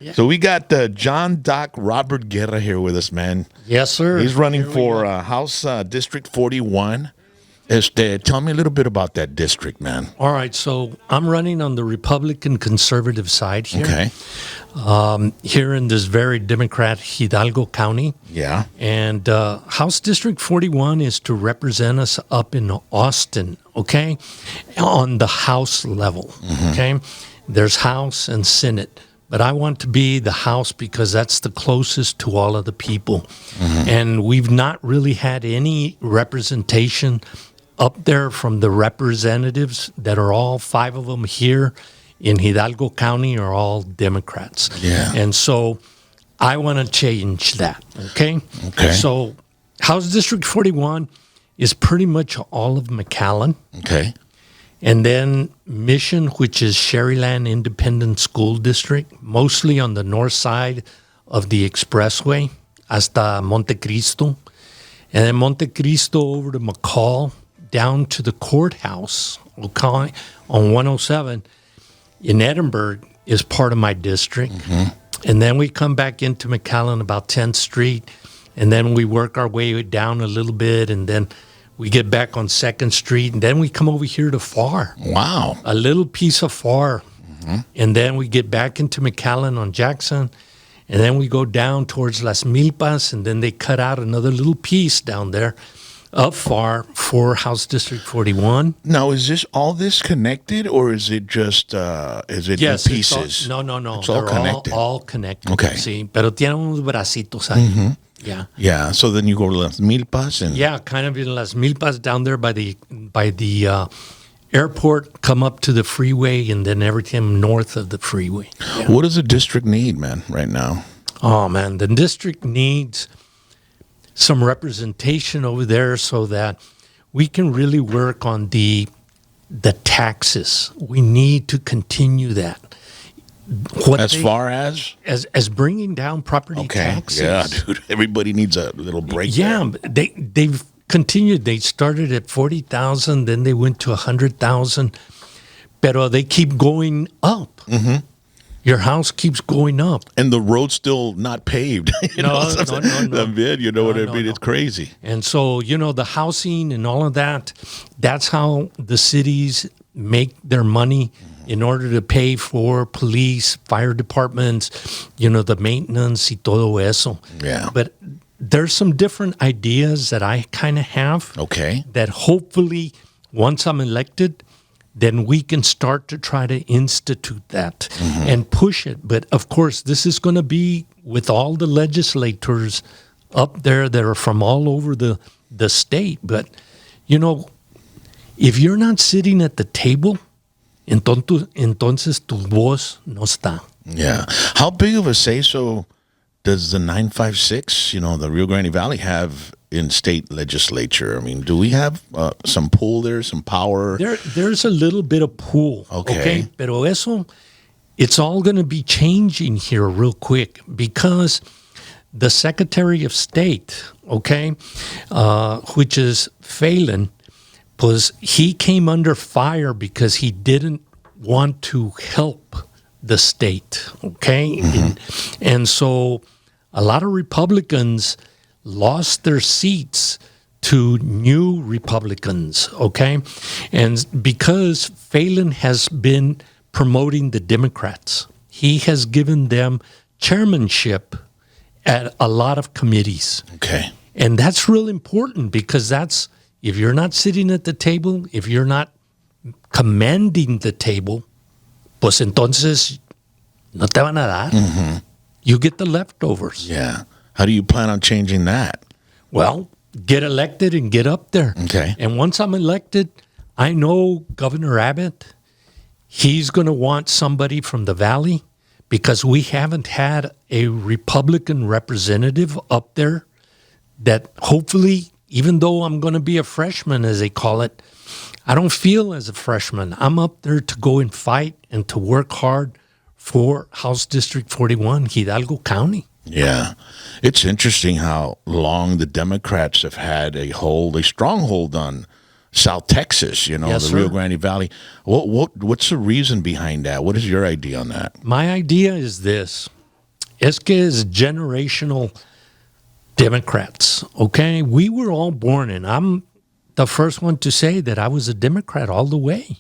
Yeah. So we got John Doc Robert Guerra here with us, man. Yes, sir. He's running for House District 41. Tell me a little bit about that district, man. All right, so I'm running on the Republican conservative side here. Okay. Here in this very Democrat Hidalgo County. Yeah. And House District 41 is to represent us up in Austin, okay, on the House level, okay? There's House and Senate. But I want to be the House because that's the closest to all of the people. And we've not really had any representation up there from the representatives that are all 5 of them here in Hidalgo County are all Democrats. Yeah. And so I want to change that, okay? Okay. So House District 41 is pretty much all of McAllen. Okay. And then Mission, which is Sherryland Independent School District, mostly on the north side of the expressway, hasta Monte Cristo. And then Monte Cristo over to McCall, down to the courthouse, okay, on 107 in Edinburgh is part of my district. And then we come back into McAllen about 10th Street, and then we work our way down a little bit, and then we get back on 2nd Street, and then we come over here to FAR. Wow. A little piece of FAR. And then we get back into McAllen on Jackson, and then we go down towards Las Milpas, and then they cut out another little piece down there of FAR for House District 41. Now, is all this connected, or is it just is it Yes, in pieces? no. It's all connected. All connected. Okay. Sí, pero tiene unos bracitos ahí. Yeah. Yeah. So then you go to Las Milpas and Yeah, kind of in Las Milpas down there by the airport, come up to the freeway, and then everything north of the freeway. Yeah. What does the district need, man, right now? Oh, man, the district needs some representation over there so that we can really work on the taxes. We need to continue that. Far as bringing down property taxes. Yeah, dude. Everybody needs a little break. Yeah, there. they've continued. They started at 40,000, then they went to 100,000, but they keep going up. Your house keeps going up, and the road's still not paved. No. You know what I mean? It's crazy. And so the housing and all of that. That's how the cities make their money. In order to pay for police, fire departments, the maintenance y todo eso. Yeah. But there's some different ideas that I kind of have. Okay. That hopefully, once I'm elected, then we can start to try to institute that and push it. But, of course, this is going to be with all the legislators up there that are from all over the state. But, if you're not sitting at the table, entonces tu voz no está. Yeah. How big of a say-so does the 956, the Rio Grande Valley, have in state legislature? I mean, do we have some pull there, some power? There's a little bit of pull. Okay. Pero eso, it's all going to be changing here real quick because the Secretary of State, which is Phelan, he came under fire because he didn't want to help the state, and so a lot of Republicans lost their seats to new Republicans, and because Phelan has been promoting the Democrats, he has given them chairmanship at a lot of committees, and that's real important because that's, if you're not sitting at the table, if you're not commanding the table, pues entonces no te van a dar. You get the leftovers. Yeah. How do you plan on changing that? Well, get elected and get up there. Okay. And once I'm elected, I know Governor Abbott, he's going to want somebody from the Valley because we haven't had a Republican representative up there that hopefully, even though I'm going to be a freshman, as they call it, I don't feel as a freshman. I'm up there to go and fight and to work hard for House District 41, Hidalgo County. Yeah. It's interesting how long the Democrats have had a stronghold on South Texas, Yes, the Rio sir. Grande Valley. What's the reason behind that? What is your idea on that? My idea is this. Es que es generational Democrats, okay? We were all born, and I'm the first one to say that I was a Democrat all the way.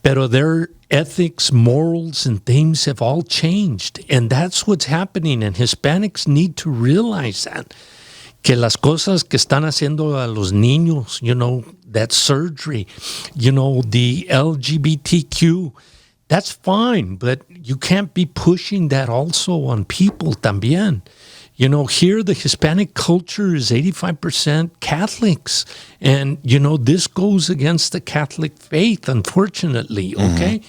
Pero their ethics, morals, and things have all changed. And that's what's happening. And Hispanics need to realize that. Que las cosas que están haciendo a los niños, that surgery, the LGBTQ, that's fine. But you can't be pushing that also on people también. Here the Hispanic culture is 85% Catholics. And, this goes against the Catholic faith, unfortunately, okay?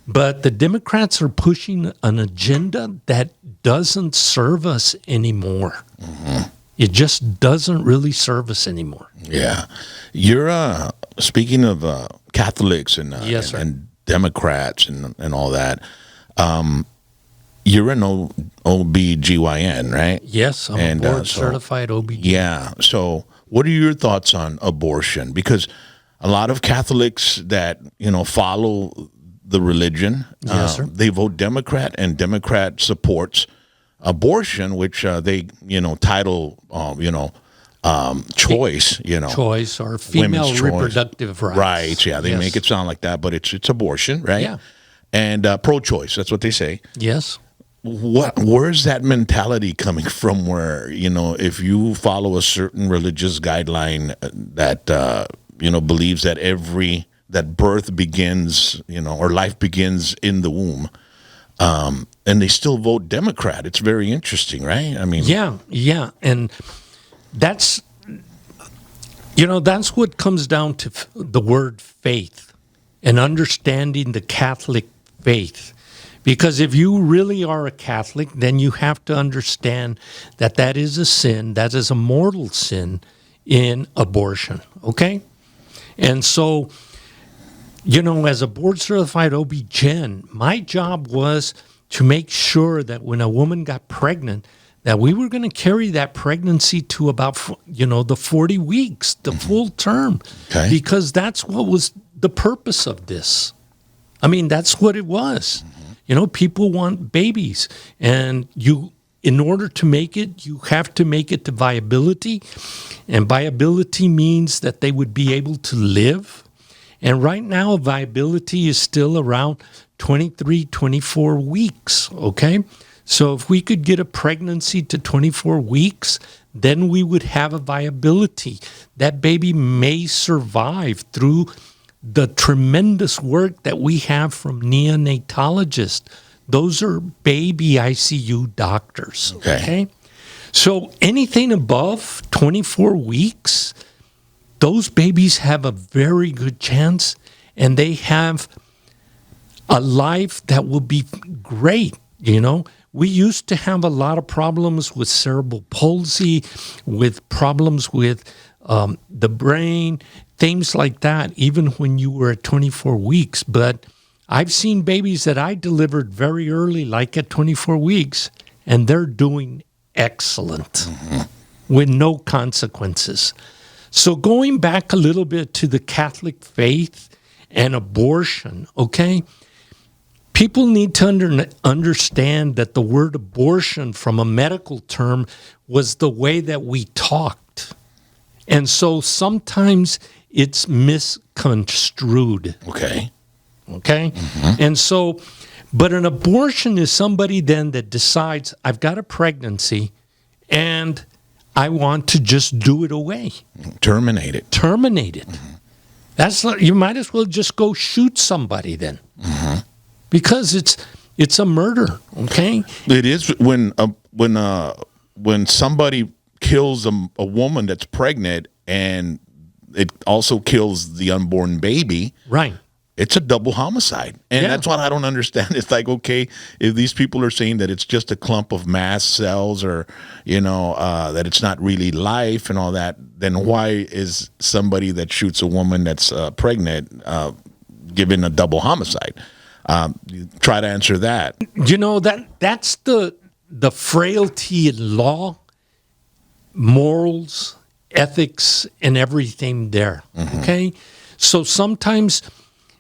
But the Democrats are pushing an agenda that doesn't serve us anymore. It just doesn't really serve us anymore. Yeah. You're, speaking of Catholics and, Yes, sir. and Democrats and all that, you're an OBGYN, right? Yes, I'm a board-certified OBGYN. Yeah. So what are your thoughts on abortion? Because a lot of Catholics that, follow the religion, Yes, sir. they vote Democrat, and Democrat supports abortion, which they, title, choice, Choice or female women's choice. Reproductive rights. Right. Yeah. They Yes. make it sound like that, but it's abortion, right? Yeah. And pro-choice. That's what they say. Yes. Where's that mentality coming from? Where if you follow a certain religious guideline that believes that birth begins, or life begins in the womb, and they still vote Democrat. It's very interesting, right? I mean, yeah, and that's that's what comes down to the word faith and understanding the Catholic faith. Because if you really are a Catholic, then you have to understand that is a sin, that is a mortal sin in abortion, okay? And so, as a board-certified OB-GYN, my job was to make sure that when a woman got pregnant, that we were going to carry that pregnancy to about, the 40 weeks, the full term. Okay. Because that's what was the purpose of this. I mean, that's what it was. People want babies, and in order to make it, you have to make it to viability, and viability means that they would be able to live. And right now, viability is still around 23, 24 weeks, okay? So if we could get a pregnancy to 24 weeks, then we would have a viability. That baby may survive through the tremendous work that we have from neonatologists. Those are baby ICU doctors, okay? So anything above 24 weeks, those babies have a very good chance, and they have a life that will be great, We used to have a lot of problems with cerebral palsy, with problems with the brain, things like that, even when you were at 24 weeks. But I've seen babies that I delivered very early, like at 24 weeks, and they're doing excellent with no consequences. So going back a little bit to the Catholic faith and abortion, okay? People need to understand that the word abortion from a medical term was the way that we talked. And so sometimes it's misconstrued. Okay. And so, but an abortion is somebody then that decides, I've got a pregnancy and I want to just do it away. Terminate it. That's not, you might as well just go shoot somebody then. Because it's a murder, okay? It is when somebody kills a woman that's pregnant, and it also kills the unborn baby. Right. It's a double homicide. And that's what I don't understand. It's like, okay, if these people are saying that it's just a clump of mast cells, or, that it's not really life and all that, then why is somebody that shoots a woman that's pregnant given a double homicide? Try to answer that. That's the frailty in law, morals, ethics, and everything there, okay? So sometimes,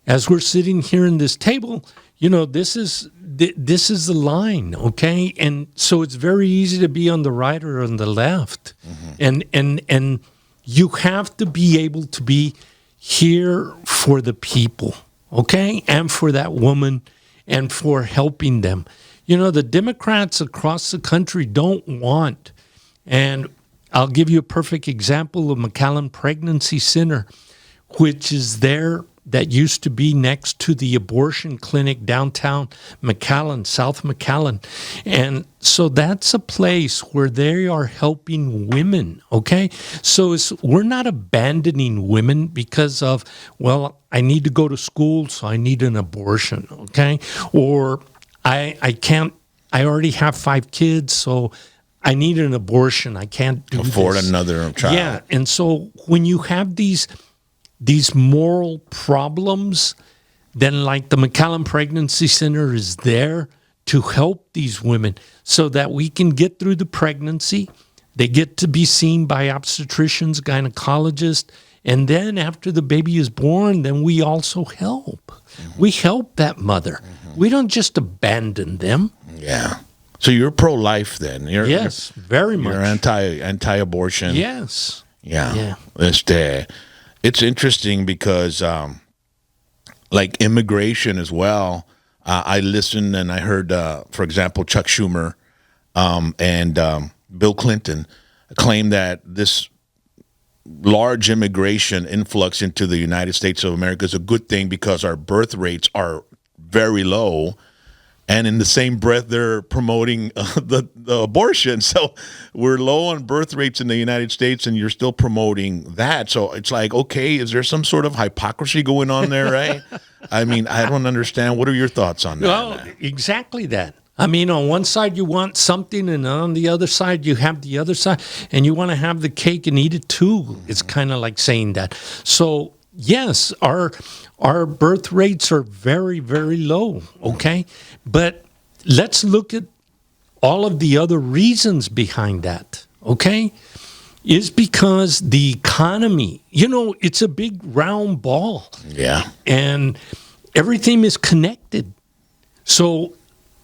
as we're sitting here in this table, this is the line, okay? And so it's very easy to be on the right or on the left. And you have to be able to be here for the people, okay? And for that woman and for helping them. The Democrats across the country don't want, and I'll give you a perfect example of McAllen Pregnancy Center, which is there, that used to be next to the abortion clinic downtown McAllen, South McAllen. And so that's a place where they are helping women, okay? So we're not abandoning women because of, well, I need to go to school, so I need an abortion, okay? Or I already have 5 kids, so I need an abortion. I can't afford another child. Yeah, and so when you have these moral problems, then like the McAllen Pregnancy Center is there to help these women so that we can get through the pregnancy. They get to be seen by obstetricians, gynecologists, and then after the baby is born, then we also help. We help that mother. We don't just abandon them. Yeah. So you're pro-life then? Yes, very much. You're anti-abortion? Yes. Yeah. It's interesting because, like immigration as well, I listened and I heard, for example, Chuck Schumer and Bill Clinton claim that this large immigration influx into the United States of America is a good thing because our birth rates are very low. And in the same breath, they're promoting the abortion. So we're low on birth rates in the United States, and you're still promoting that. So it's like, okay, is there some sort of hypocrisy going on there, right? I mean, I don't understand. What are your thoughts on that? Well, exactly that. I mean, on one side you want something, and on the other side you have the other side, and you want to have the cake and eat it too. It's kind of like saying that. So yes, our birth rates are very, very low, okay? But let's look at all of the other reasons behind that, okay? Is because the economy, it's a big round ball. Yeah. And everything is connected. So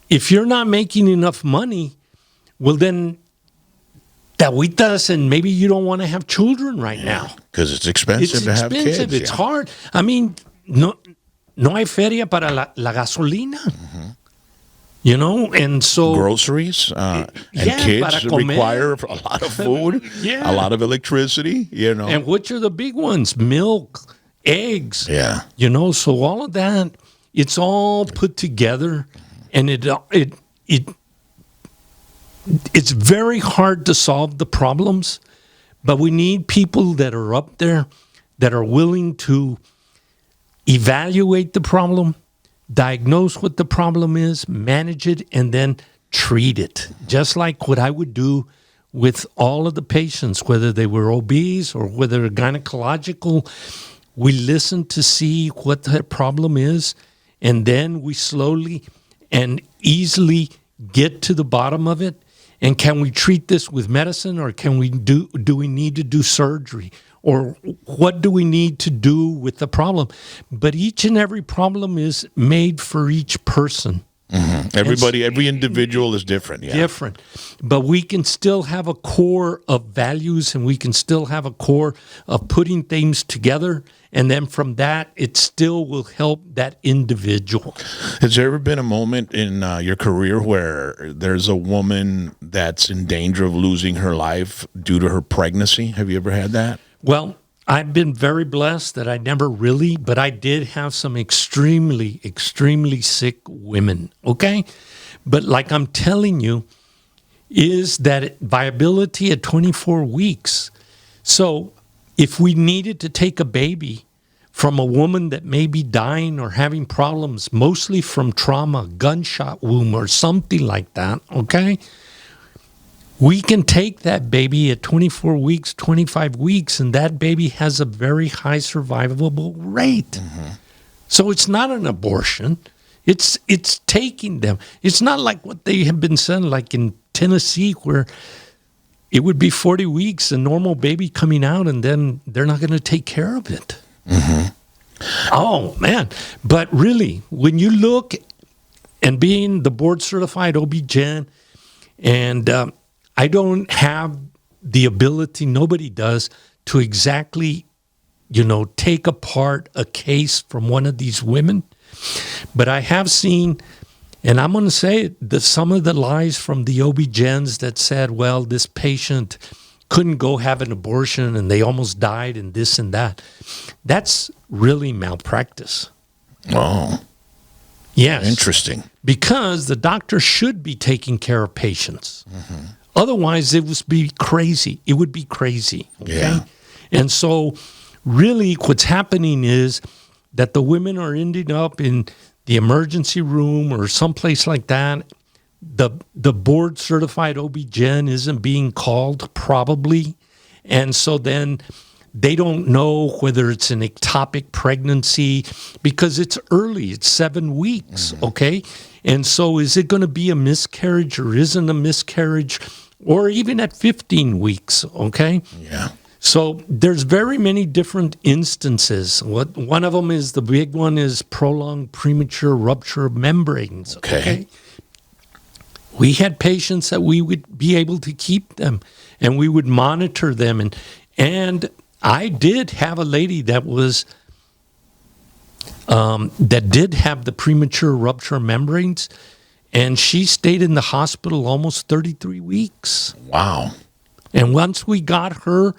if you're not making enough money, well then and maybe you don't want to have children right now. Because it's expensive to have kids. It's hard. I mean, no hay feria para la gasolina. And so groceries and kids require a lot of food, a lot of electricity, And which are the big ones? Milk, eggs. Yeah. So all of that, it's all put together, and it's very hard to solve the problems, but we need people that are up there that are willing to evaluate the problem, diagnose what the problem is, manage it, and then treat it. Just like what I would do with all of the patients, whether they were obese or whether gynecological. We listen to see what the problem is, and then we slowly and easily get to the bottom of it. And can we treat this with medicine, or do we need to do surgery? Or what do we need to do with the problem? But each and every problem is made for each person. Every individual is different. Yeah. Different. But we can still have a core of values, and we can still have a core of putting things together. And then from that, it still will help that individual. Has there ever been a moment in your career where there's a woman that's in danger of losing her life due to her pregnancy? Have you ever had that? Well, I've been very blessed that I never really, but I did have some extremely, extremely sick women, okay? But like I'm telling you, is that viability at 24 weeks. So if we needed to take a baby from a woman that may be dying or having problems, mostly from trauma, gunshot wound or something like that, okay? We can take that baby at 24 weeks, 25 weeks, and that baby has a very high survivable rate. So it's not an abortion. It's taking them. It's not like what they have been saying, like in Tennessee, where it would be 40 weeks, a normal baby coming out, and then they're not going to take care of it. Oh, man. But really, when you look and being the board certified OB-GYN, and I don't have the ability, nobody does, to exactly, take apart a case from one of these women. But I have seen, and I'm going to say it, that some of the lies from the OB-GYNs that said, well, this patient couldn't go have an abortion and they almost died and this and that. That's really malpractice. Oh. Yes. Interesting. Because the doctor should be taking care of patients. Mm-hmm. Otherwise, it would be crazy. It would be crazy. Okay? Yeah. And so really what's happening is that the women are ending up in the emergency room or someplace like that. The board certified OB-GYN isn't being called probably. And so then they don't know whether it's an ectopic pregnancy because it's early. It's 7 weeks, okay? And so is it going to be a miscarriage or isn't a miscarriage, or even at 15 weeks, okay? Yeah. So there's very many different instances. One of them is, the big one is prolonged premature rupture of membranes, okay? We had patients that we would be able to keep them and we would monitor them. And I did have a lady that was that did have the premature rupture of membranes, and she stayed in the hospital almost 33 weeks. Wow. And once we got her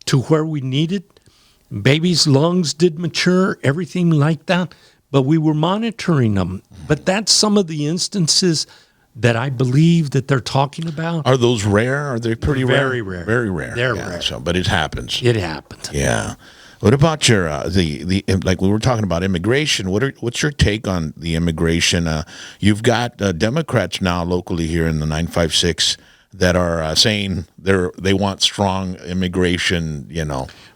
to where we needed, baby's lungs did mature, everything like that, but we were monitoring them. But that's some of the instances that I believe that they're talking about. Are those rare? Are they pretty rare? Very rare. Very rare. They're yeah, rare. So, but it happens. It happened. Yeah. What about your the like we were talking about immigration? What's your take on the immigration? You've got Democrats now locally here in the 956 that are saying they want strong immigration,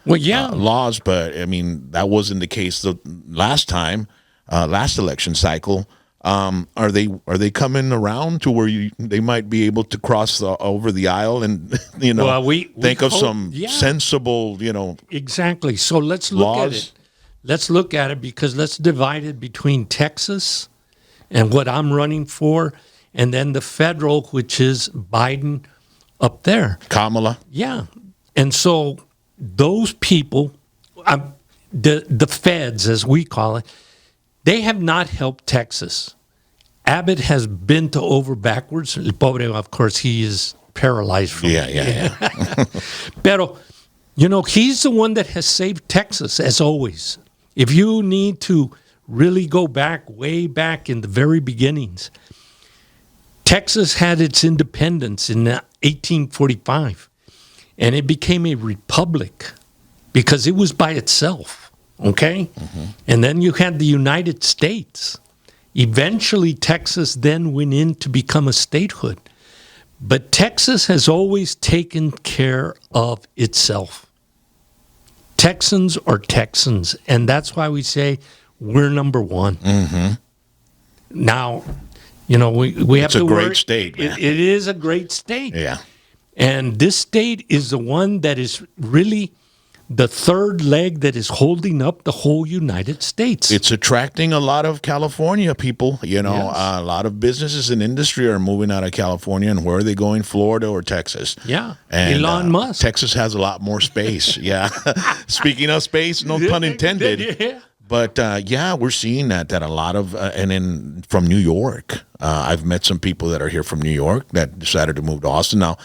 Well, yeah. laws, but I mean that wasn't the case the last time, last election cycle. Are they coming around to where they might be able to cross over the aisle and Well, we think of hope- some yeah. sensible Exactly. So let's look at laws? it. Let's look at it because let's divide it between Texas and what I'm running for, and then the federal, which is Biden up there. Kamala. Yeah. And so those people, the feds, as we call it, they have not helped Texas. Abbott has bent over backwards. El pobre, of course, he is paralyzed from Yeah. Pero, he's the one that has saved Texas, as always. If you need to really go back, way back in the very beginnings, Texas had its independence in 1845, and it became a republic because it was by itself, okay? Mm-hmm. And then you had the United States. Eventually, Texas then went in to become a statehood. But Texas has always taken care of itself. Texans are Texans, and that's why we say we're number one. Mm-hmm. Now, we have to It's a great work. state, man. It is a great state. Yeah. And this state is the one that is really the third leg that is holding up the whole United States. It's attracting a lot of California people. Yes. A lot of businesses and industry are moving out of California, and where are they going? Florida or Texas? Yeah. And Elon Musk. Texas has a lot more space. Yeah. Speaking of space, no pun intended. Yeah. But we're seeing that a lot of from New York. I've met some people that are here from New York that decided to move to Austin. Now,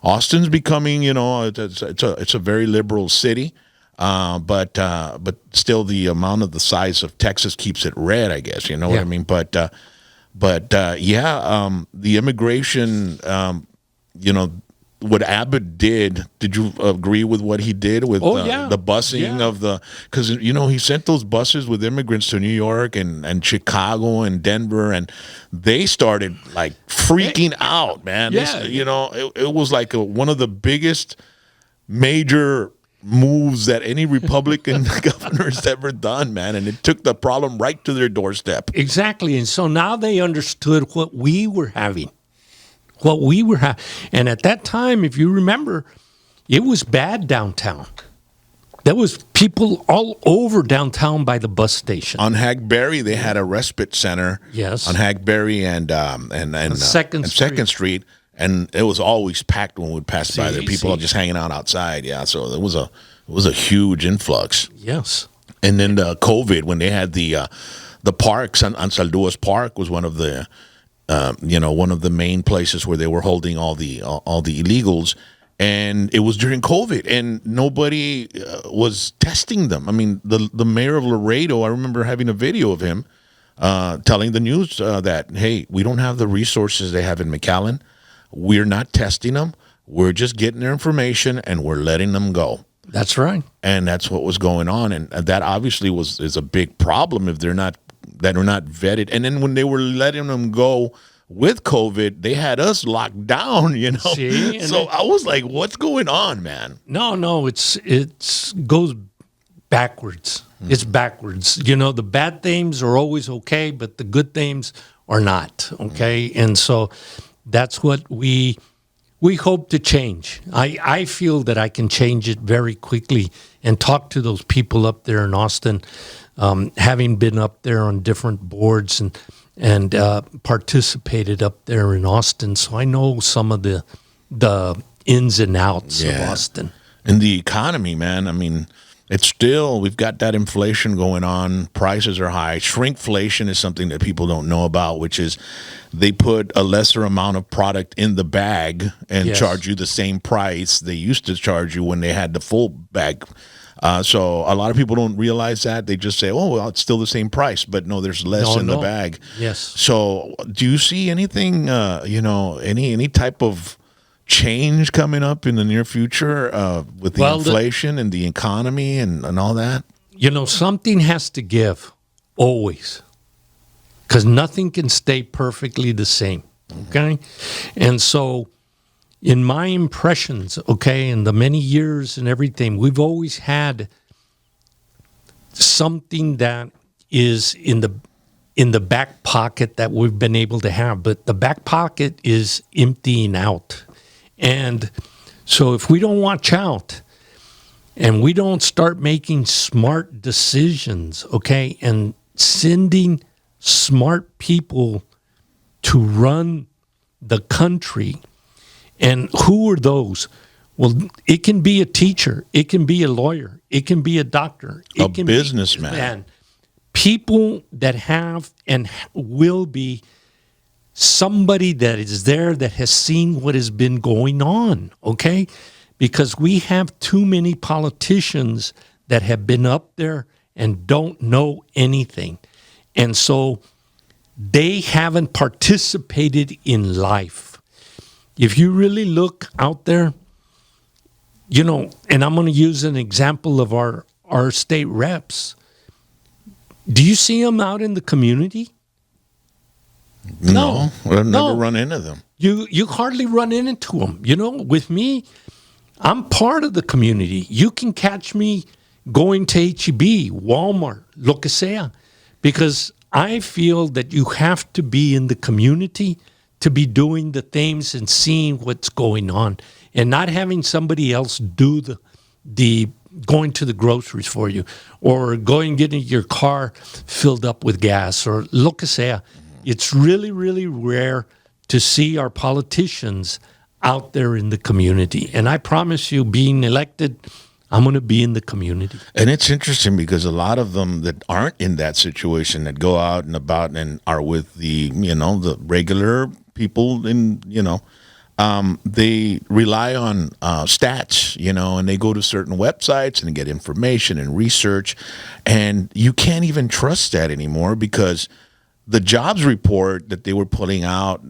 Austin's becoming, it's a very liberal city, but still the amount of the size of Texas keeps it red, I guess. You know what I mean? But the immigration, what Abbott did you agree with what he did with the busing of the, because he sent those buses with immigrants to New York and Chicago and Denver, and they started like freaking out, man. It was like one of the biggest major moves that any Republican governor's ever done, man, and it took the problem right to their doorstep. Exactly. And so now they understood what we were having. And at that time, if you remember, it was bad downtown. There was people all over downtown by the bus station. On Hackberry, they had a respite center. Yes. On Hackberry and Second Street, and it was always packed when we would pass by there. People See. are just hanging out outside. Yeah, so it was a huge influx. Yes. And then the COVID, when they had the parks on Salduas Park was one of the one of the main places where they were holding all the illegals. And it was during COVID, and nobody was testing them. I mean, the mayor of Laredo, I remember having a video of him telling the news that, hey, we don't have the resources they have in McAllen. We're not testing them. We're just getting their information, and we're letting them go. That's right. And that's what was going on, and that obviously is a big problem if they're not vetted. And then when they were letting them go with COVID, they had us locked down, See, so I was like, what's going on, man? No, it's goes backwards. Mm-hmm. It's backwards. The bad things are always okay, but the good things are not, okay? Mm-hmm. And so that's what we hope to change. I feel that I can change it very quickly and talk to those people up there in Austin, having been up there on different boards and participated up there in Austin, so I know some of the ins and outs of Austin. And the economy, man, I mean, we've got that inflation going on. Prices are high. Shrinkflation is something that people don't know about, which is they put a lesser amount of product in the bag and charge you the same price they used to charge you when they had the full bag. So a lot of people don't realize that. They just say, oh, well, it's still the same price. But no, there's less in the bag. Yes. So do you see anything, any type of change coming up in the near future with the inflation and the economy and all that? Something has to give always, because nothing can stay perfectly the same, okay? And so in my impressions, okay, in the many years and everything, we've always had something that is in the back pocket that we've been able to have, but the back pocket is emptying out. And so if we don't watch out and we don't start making smart decisions, okay, and sending smart people to run the country, and who are those? Well, it can be a teacher, it can be a lawyer, it can be a doctor, it can businessman. People that have and will be somebody that is there that has seen what has been going on, okay? Because we have too many politicians that have been up there and don't know anything. And so they haven't participated in life. If you really look out there, and I'm going to use an example of our state reps. Do you see them out in the community? No, I've never run into them. You hardly run into them. With me, I'm part of the community. You can catch me going to H-E-B, Walmart, lo que sea, because I feel that you have to be in the community to be doing the things and seeing what's going on, and not having somebody else do the going to the groceries for you, or going getting your car filled up with gas, or lo que sea. It's really, really rare to see our politicians out there in the community. And I promise you, being elected, I'm going to be in the community. And it's interesting because a lot of them that aren't in that situation, that go out and about and are with the regular people they rely on stats, and they go to certain websites and get information and research. And you can't even trust that anymore, because the jobs report that they were putting out,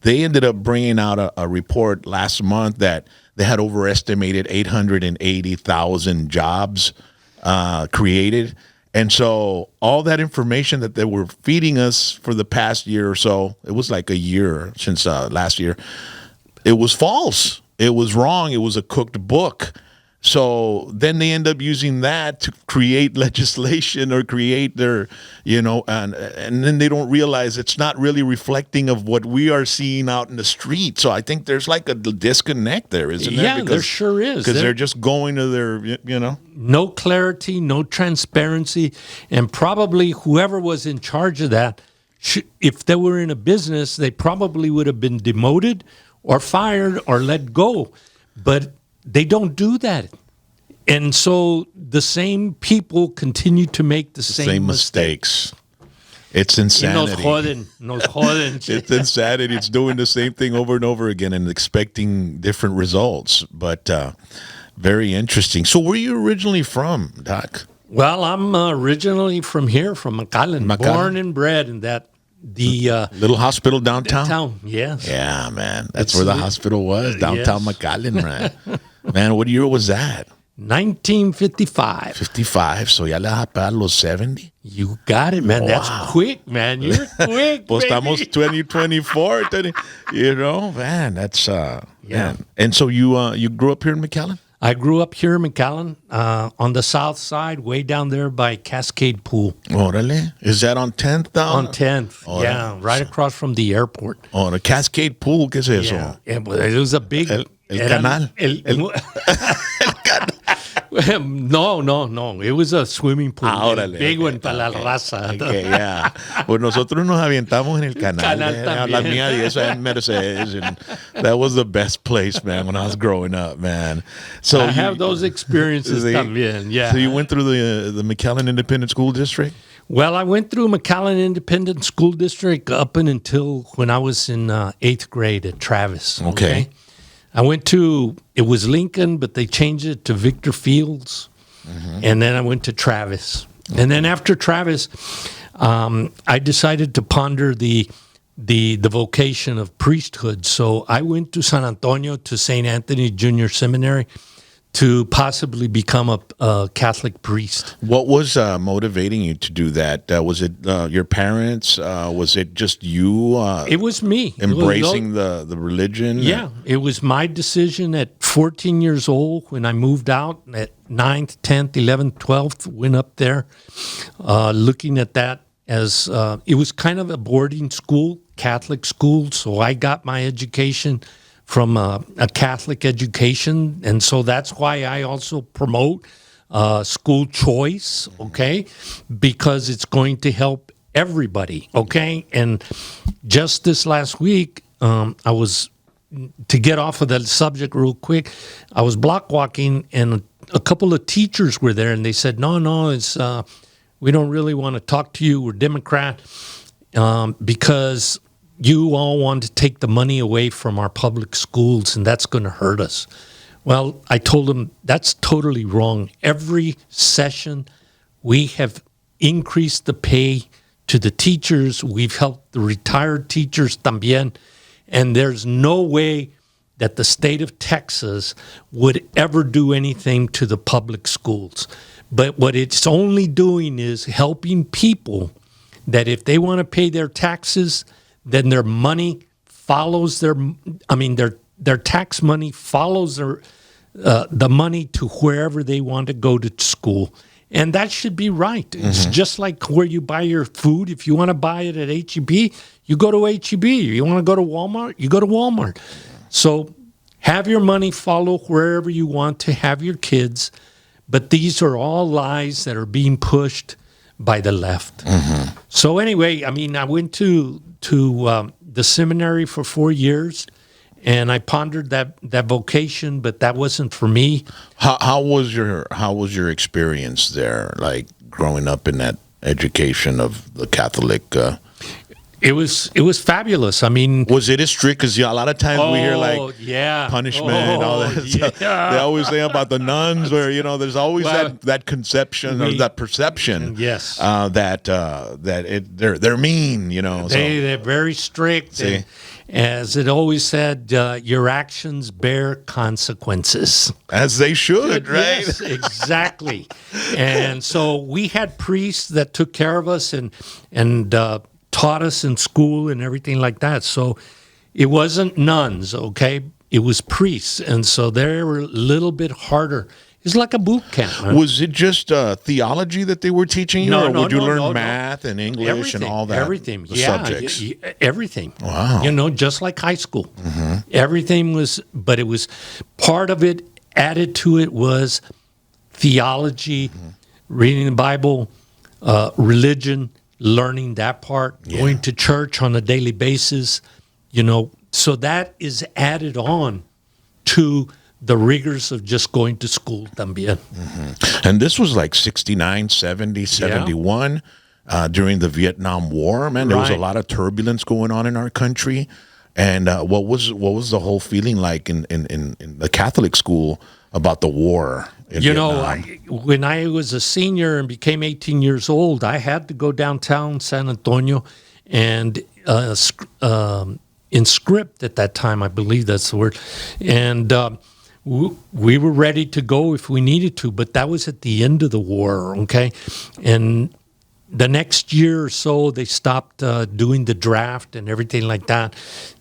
they ended up bringing out a report last month that they had overestimated 880,000 jobs created. And so all that information that they were feeding us for the past year or so, it was like a year since last year, it was false. It was wrong. It was a cooked book. So then they end up using that to create legislation or create their, and then they don't realize it's not really reflecting of what we are seeing out in the street. So I think there's like a disconnect there, isn't there? Yeah, there sure is. Because they're just going to their, No clarity, no transparency, and probably whoever was in charge of that, if they were in a business, they probably would have been demoted or fired or let go. But they don't do that. And so the same people continue to make the same mistakes. It's insanity. Nos joden. It's insanity. It's doing the same thing over and over again and expecting different results. But very interesting. So where are you originally from, Doc? Well, I'm originally from here, from McAllen. Born and bred in the little hospital downtown. Downtown, yes. Yeah, man. That's where the hospital was, downtown yes. McAllen, right? Man, what year was that? 1955. 55, so ya le vas a pagar los 70? You got it, man. Wow. That's quick, man. You're quick, Pues baby. estamos 2024, man, that's, man. And so you grew up here in McAllen? I grew up here in McAllen, on the south side, way down there by Cascade Pool. Órale. Is that on 10th down? On 10th, yeah, right across from the airport. Oh, the Cascade Pool, ¿qué es eso? Yeah, it was a big... El canal. No. It was a swimming pool. Órale, big one para la raza. Okay, yeah. Pues nosotros nos avientamos en el canal. La también. mía y esa en Mercedes. And that was the best place, man, when I was growing up, man. So I have those experiences también, yeah. So you went through the McAllen Independent School District? Well, I went through McAllen Independent School District up until when I was in 8th grade at Travis. Okay. I went to, it was Lincoln, but they changed it to Victor Fields. Mm-hmm. And then I went to Travis. Okay. And then after Travis, I decided to ponder the vocation of priesthood. So I went to San Antonio to St. Anthony Junior Seminary to possibly become a Catholic priest. What was motivating you to do that? Was it your parents? Was it just you? It was me. Embracing the religion? Yeah, it was my decision at 14 years old when I moved out at 9th, 10th, 11th, 12th, went up there looking at that as it was kind of a boarding school, Catholic school, so I got my education from a Catholic education, and so that's why I also promote school choice, okay, because it's going to help everybody, okay? And just this last week, I was, to get off of that subject real quick, I was block walking, and a couple of teachers were there, and they said, no, it's we don't really want to talk to you, we're Democrat, because you all want to take the money away from our public schools, and that's going to hurt us. Well, I told them that's totally wrong. Every session, we have increased the pay to the teachers. We've helped the retired teachers también. And there's no way that the state of Texas would ever do anything to the public schools. But what it's only doing is helping people that if they want to pay their taxes, then their money follows their tax money follows the money to wherever they want to go to school. And that should be right. Mm-hmm. It's just like where you buy your food. If you want to buy it at H-E-B, you go to H-E-B. You want to go to Walmart, you go to Walmart. So have your money follow wherever you want to have your kids. But these are all lies that are being pushed by the left. Mm-hmm. So anyway, I went to the seminary for 4 years, and I pondered that vocation, but that wasn't for me. How was your experience there, like growing up in that education of the Catholic? It was fabulous. Was it as strict? Because a lot of times we hear punishment and all that stuff. They always say about the nuns, where there's always that conception or that perception. Yes, that they're mean. They're very strict. And, as it always said, your actions bear consequences. As they should, right? Yes, exactly. And so we had priests that took care of us and taught us in school and everything like that. So it wasn't nuns, okay? It was priests. And so they were a little bit harder. It's like a boot camp. Man. Was it just theology that they were teaching you, or would you learn math and English everything, and all that? Everything, the subjects? Everything. Wow. You know, just like high school. Everything was, but it was part of it. Added to it was theology, reading the Bible, religion, learning that part, going to church on a daily basis. You know, so that is added on to the rigors of just going to school también. And this was like 69, 70, 71 during the Vietnam War. Man, there was a lot of turbulence going on in our country. And what was the whole feeling like in the Catholic school about the war in Vietnam? When I was a senior and became 18 years old, I had to go downtown San Antonio and in script at that time, I believe that's the word. And we were ready to go if we needed to, but that was at the end of the war, okay? And the next year or so, they stopped doing the draft and everything like that.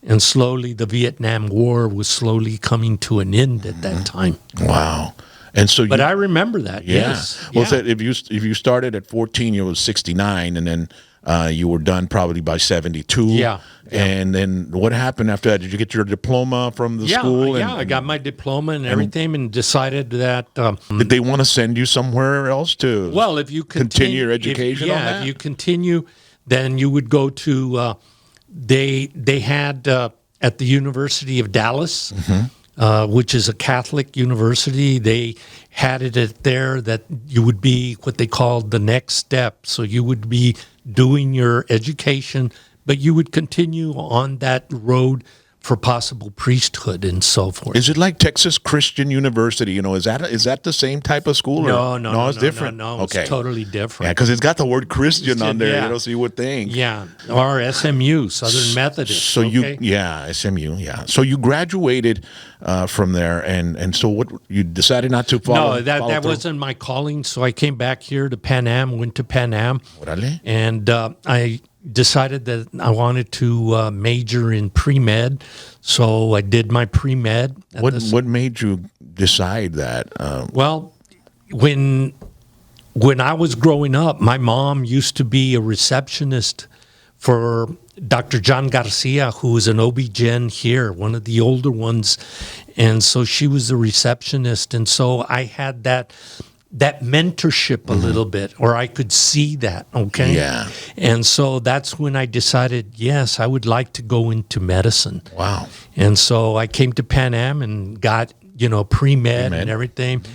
And slowly, the Vietnam War was slowly coming to an end at that time. Wow. And so, but I remember that. Yeah. Yes. Well, so if you started at 14, you was 69, and then you were done probably by 72. Yeah. And then what happened after that? Did you get your diploma from the school? Yeah, I got my diploma and everything, and decided that. Did they want to send you somewhere else to? Well, if you continue your education, if you continue, then you would go to. They had at the University of Dallas, which is a Catholic university. They had it there that you would be what they called the next step. So you would be doing your education, but you would continue on that road for possible priesthood and so forth. Is it like Texas Christian University? You know, is that the same type of school? No, it's different. No, it's totally different. Yeah, because it's got the word Christian on there. You know, so you would think. Yeah, or SMU, Southern Methodist. So SMU. Yeah. So you graduated from there, and so what? You decided not to follow. No, that wasn't my calling. So I came back here to Pan Am. Went to Pan Am, and I decided that I wanted to major in pre-med, so I did my pre-med. What made you decide that? Well, when I was growing up, my mom used to be a receptionist for Dr. John Garcia, who was an OBGYN here, one of the older ones, and so she was a receptionist, and so I had that mentorship a little bit, or I could see that, okay? Yeah. And so that's when I decided, yes, I would like to go into medicine. Wow. And so I came to Pan Am and got, pre-med and everything.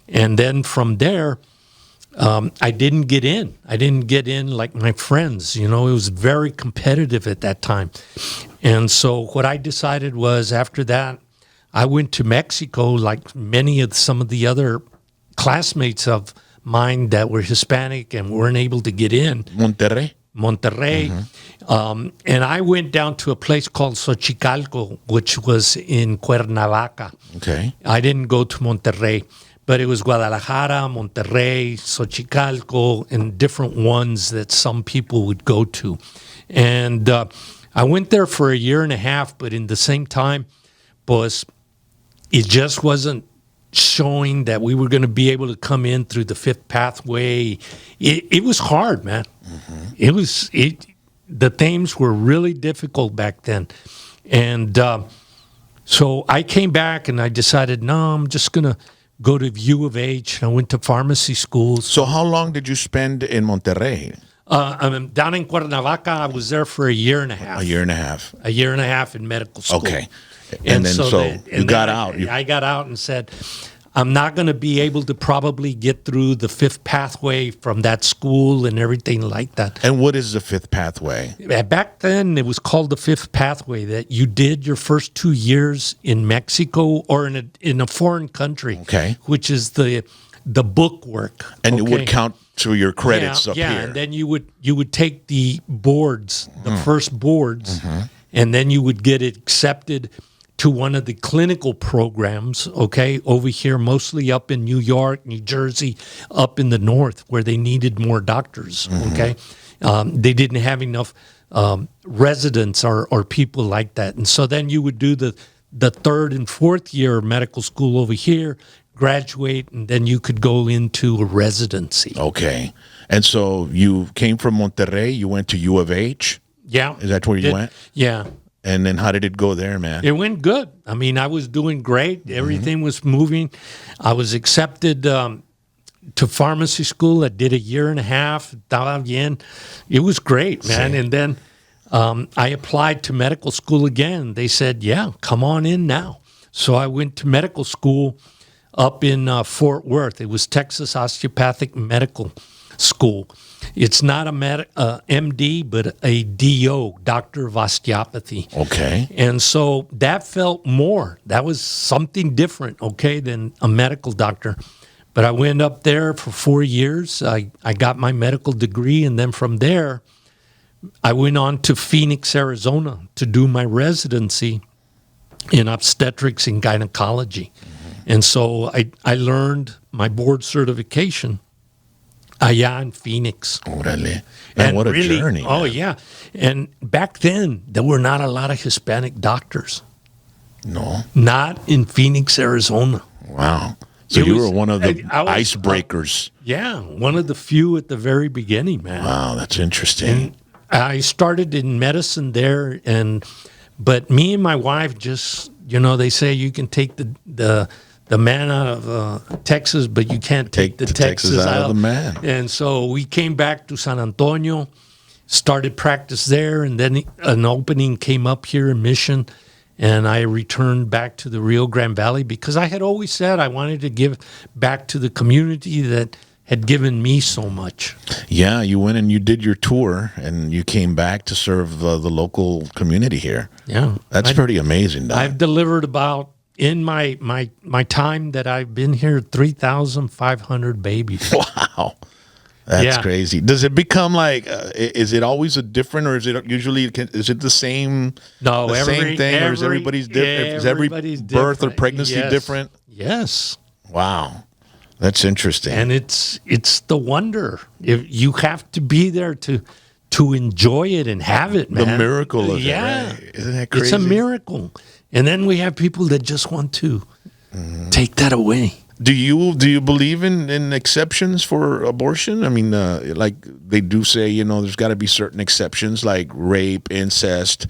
And then from there, I didn't get in. I didn't get in like my friends. It was very competitive at that time. And so what I decided was after that, I went to Mexico like some of the other classmates of mine that were Hispanic and weren't able to get in. Monterrey. And I went down to a place called Xochicalco, which was in Cuernavaca. Okay. I didn't go to Monterrey, but it was Guadalajara, Monterrey, Xochicalco, and different ones that some people would go to. And I went there for a year and a half, but in the same time, it just wasn't showing that we were going to be able to come in through the fifth pathway. It was hard, man. The themes were really difficult back then. And so I came back and I decided, no, I'm just going to go to U of H. I went to pharmacy school. So how long did you spend in Monterrey? Down in Cuernavaca, I was there for a year and a half. A year and a half. A year and a half in medical school. Okay. And then you got out. I got out and said, I'm not going to be able to probably get through the fifth pathway from that school and everything like that. And what is the fifth pathway? Back then, it was called the fifth pathway, that you did your first 2 years in Mexico or in a foreign country, which is the book work. And it would count to your credits up here. Yeah, and then you would take the boards, the first boards, and then you would get accepted to one of the clinical programs, over here, mostly up in New York, New Jersey, up in the north, where they needed more doctors, they didn't have enough residents or people like that. And so then you would do the third and fourth year of medical school over here, graduate, and then you could go into a residency. Okay. And so you came from Monterrey. You went to U of H. Yeah. Is that where you went? Yeah. And then how did it go there, man? It went good. I mean, I was doing great. Everything was moving. I was accepted to pharmacy school. I did a year and a half. It was great, man. And then I applied to medical school again. They said, yeah, come on in now. So I went to medical school up in Fort Worth. It was Texas Osteopathic Medical School. It's not a MD, but a DO, Doctor of Osteopathy. Okay. And so that felt more. That was something different, okay, than a medical doctor. But I went up there for 4 years. I got my medical degree, and then from there, I went on to Phoenix, Arizona to do my residency in obstetrics and gynecology. And so I learned my board certification allá in Phoenix. Orale. And what a journey. Oh, man. Yeah. And back then, there were not a lot of Hispanic doctors. No. Not in Phoenix, Arizona. Wow. So you were one of the icebreakers. Yeah, one of the few at the very beginning, man. Wow, that's interesting. And I started in medicine there, but me and my wife just, they say you can take the man out of Texas, but you can't take the Texas out of the man. And so we came back to San Antonio, started practice there, and then an opening came up here in Mission, and I returned back to the Rio Grande Valley because I had always said I wanted to give back to the community that had given me so much. Yeah, you went and you did your tour, and you came back to serve the local community here. Yeah. That's pretty amazing, Doc. I've delivered about, in my time that I've been here, 3,500 babies. Wow. That's crazy. Does it become like, is it always a different, or is it usually, is it the same, same thing, or is everybody's different? Is every birth or pregnancy different? Yes. Wow. That's interesting. And it's the wonder. You have to be there to enjoy it and have it, man. The miracle of it, right? Isn't that crazy? It's a miracle. And then we have people that just want to take that away. Do you believe in exceptions for abortion? I mean, like they do say, there's got to be certain exceptions, like rape, incest,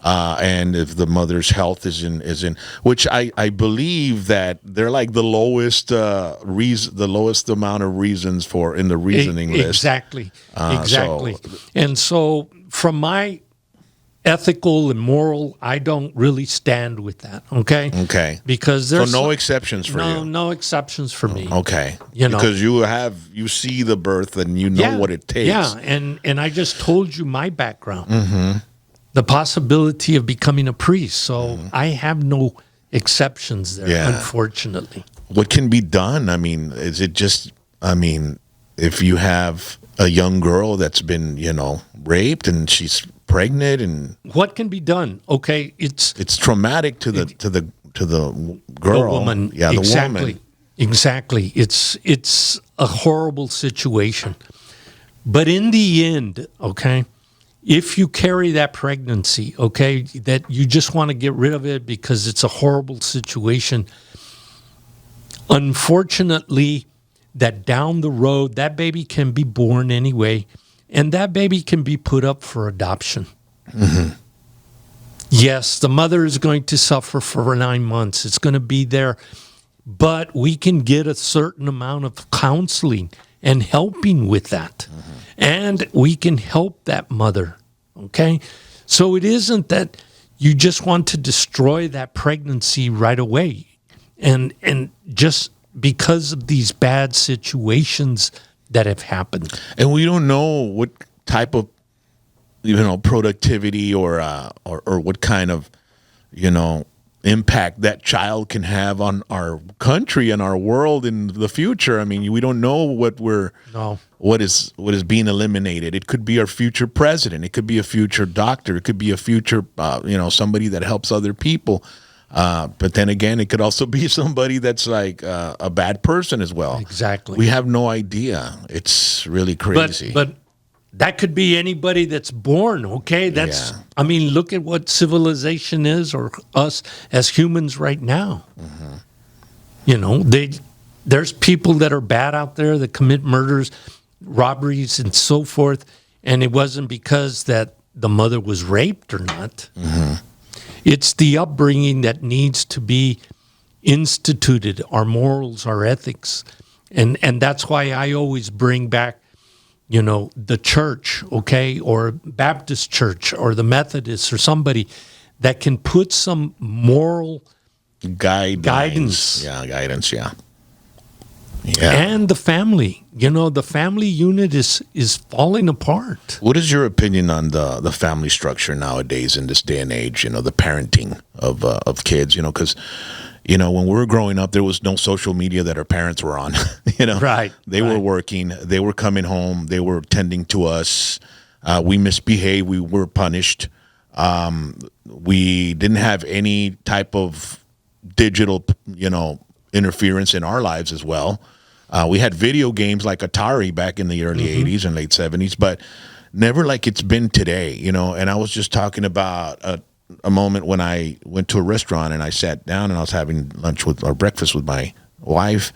and if the mother's health is in, which I believe that they're like the lowest the lowest amount of reasons for in the reasoning list. Exactly. And so from my ethical and moral, I don't really stand with that. Okay. Because there's no exceptions for you. No exceptions for me. Okay. Because you see the birth and you know what it takes. Yeah. And I just told you my background. The possibility of becoming a priest. So I have no exceptions there, unfortunately. What can be done? I mean, is it just? I mean, if you have a young girl that's been, raped and she's pregnant, and what can be done? Okay, it's traumatic to the girl, the woman. Yeah, exactly. The woman. Exactly. It's a horrible situation, but in the end, okay, if you carry that pregnancy, okay, that you just want to get rid of it because it's a horrible situation. Unfortunately, that down the road, that baby can be born anyway. And that baby can be put up for adoption. Yes, the mother is going to suffer for 9 months. It's going to be there. But we can get a certain amount of counseling and helping with that. And we can help that mother. Okay? So it isn't that you just want to destroy that pregnancy right away. And just because of these bad situations that have happened. And we don't know what type of, productivity or what kind of, impact that child can have on our country and our world in the future. I mean, we don't know what is being eliminated. It could be our future president. It could be a future doctor. It could be a future, somebody that helps other people. But then again, it could also be somebody that's like a bad person as well. Exactly. We have no idea. It's really crazy. But that could be anybody that's born, okay? I mean, look at what civilization is, or us as humans right now. There's people that are bad out there that commit murders, robberies, and so forth, and it wasn't because that the mother was raped or not. It's the upbringing that needs to be instituted, our morals, our ethics. And that's why I always bring back, the church, okay, or Baptist church or the Methodists or somebody that can put some moral guidance. Yeah, guidance, yeah. And the family. The family unit is falling apart. What is your opinion on the family structure nowadays in this day and age, the parenting of kids, because when we were growing up, there was no social media that our parents were on, Right. They were working, they were coming home, they were tending to us. We misbehaved, we were punished. We didn't have any type of digital, interference in our lives as well. We had video games like Atari back in the early 80s and late 70s, but never like it's been today, and I was just talking about a moment when I went to a restaurant and I sat down and I was having lunch or breakfast with my wife,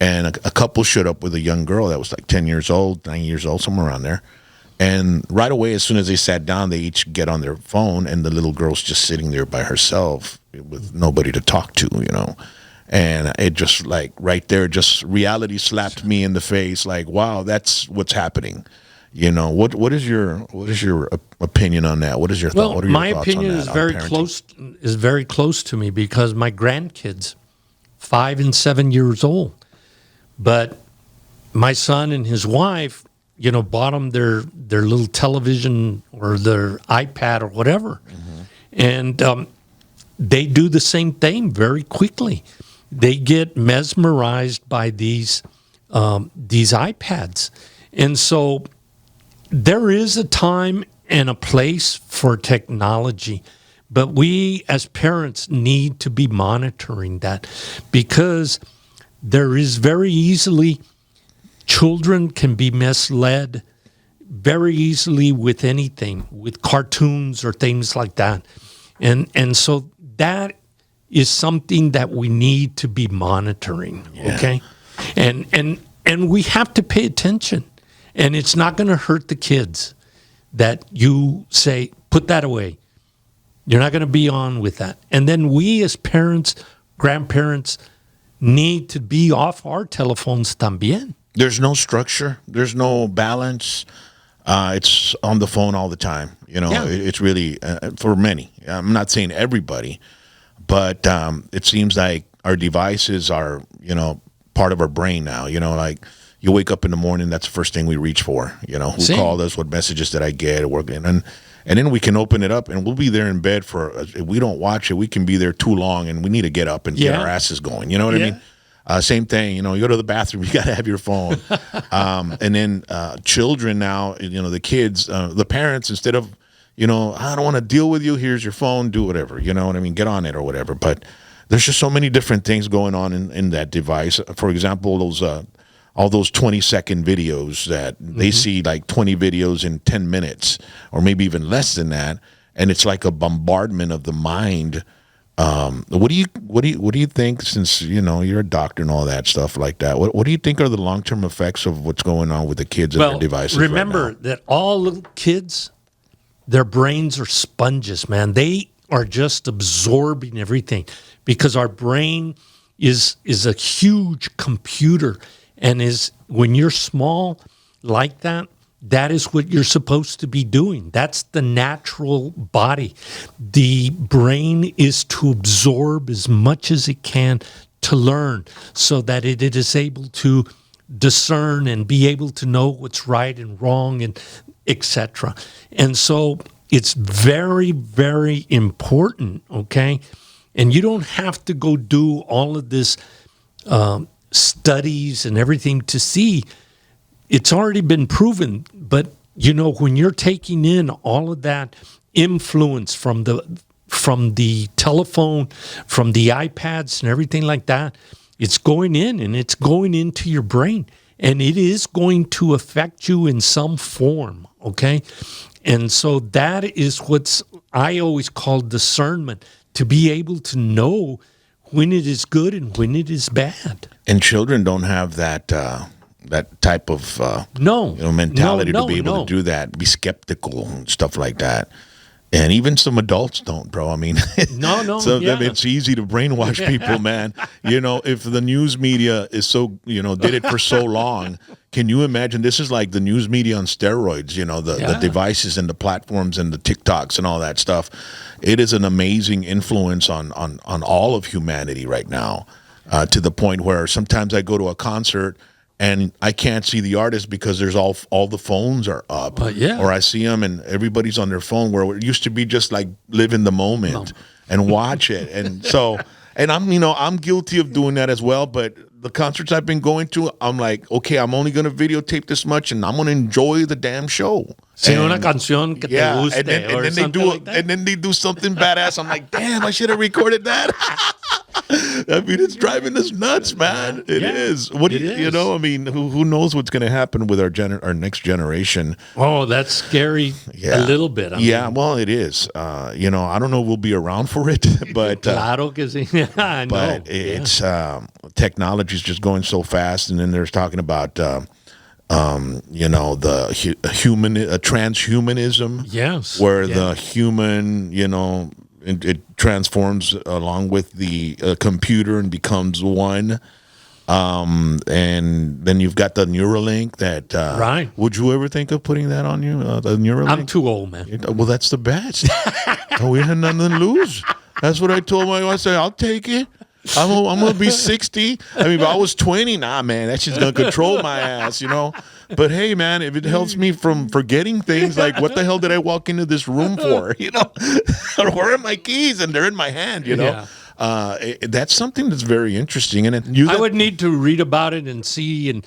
and a couple showed up with a young girl that was like 10 years old, 9 years old, somewhere around there. And right away, as soon as they sat down, they each get on their phone, and the little girl's just sitting there by herself with nobody to talk to, And it just like right there, just reality slapped me in the face. Like, wow, that's what's happening. What is your opinion on that? What is your thought? What are your my thoughts opinion on is that, very close to me because my grandkids, 5 and 7 years old, but my son and his wife, bought them their little television or their iPad or whatever, and they do the same thing very quickly. They get mesmerized by these iPads, and so there is a time and a place for technology, but we as parents need to be monitoring that because there is very easily children can be misled very easily with anything, with cartoons or things like that. And so that is something that we need to be monitoring, okay? And we have to pay attention. And it's not going to hurt the kids that you say, put that away. You're not going to be on with that. And then we as parents, grandparents, need to be off our telephones también. There's no structure. There's no balance. It's on the phone all the time. It's really for many. I'm not saying everybody, but it seems like our devices are, part of our brain now. Like you wake up in the morning, that's the first thing we reach for. Who called us? What messages did I get? And then we can open it up, and we'll be there in bed for. If we don't watch it, we can be there too long, and we need to get up and get our asses going. You know what I mean? Same thing, you go to the bathroom, you got to have your phone. And then children now, the kids, the parents, instead of, I don't want to deal with you, here's your phone, do whatever, you know what I mean, get on it or whatever. But there's just so many different things going on in that device. For example, all those 20-second videos that they see like 20 videos in 10 minutes or maybe even less than that. And it's like a bombardment of the mind. What do you think, since you're a doctor and all that stuff like that, what do you think are the long-term effects of what's going on with the kids and their devices? Remember that all little kids, their brains are sponges, man. They are just absorbing everything because our brain is a huge computer, and when you're small like that, that is what you're supposed to be doing. That's the natural body. The brain is to absorb as much as it can to learn so that it is able to discern and be able to know what's right and wrong and etc. And so it's very, very important, okay? And you don't have to go do all of this studies and everything to see. It's already been proven, but when you're taking in all of that influence from the telephone, from the iPads and everything like that, it's going in and it's going into your brain, and it is going to affect you in some form, okay? And so that is I always call discernment, to be able to know when it is good and when it is bad. And children don't have that that type of mentality to be able to do that, be skeptical and stuff like that. And even some adults don't, bro. I mean, so it's easy to brainwash people, man. If the news media is so, did it for so long, can you imagine? This is like the news media on steroids, the devices and the platforms and the TikToks and all that stuff. It is an amazing influence on all of humanity right now, to the point where sometimes I go to a concert and I can't see the artist because there's all the phones are up. Or I see them and everybody's on their phone, where it used to be just like live in the moment and watch it. And so, and I'm guilty of doing that as well. But the concerts I've been going to, I'm like, okay, I'm only going to videotape this much and I'm going to enjoy the damn show. Una canción que te guste, and then they do something badass. I'm like, damn, I should have recorded that. I mean, it's driving us nuts, man. It is. What do you know? I mean, who knows what's going to happen with our next generation? Oh, that's scary. A little bit. I mean, well, it is. I don't know if we'll be around for it, but claro que sí. I know. But it's technology is just going so fast, and then there's talking about the transhumanism. Yes. Where the human, it transforms along with the computer and becomes one. And then you've got the Neuralink that. Right. Would you ever think of putting that on you? The Neuralink? I'm too old, man. Well, that's the best. We had nothing to lose. That's what I told my wife. I said, I'll take it. I'm going to be 60. I mean, if I was 20, nah, man, that shit's going to control my ass, But hey, man, if it helps me from forgetting things, like what the hell did I walk into this room for, Or where are my keys? And they're in my hand, that's something that's very interesting. And I would need to read about it and see and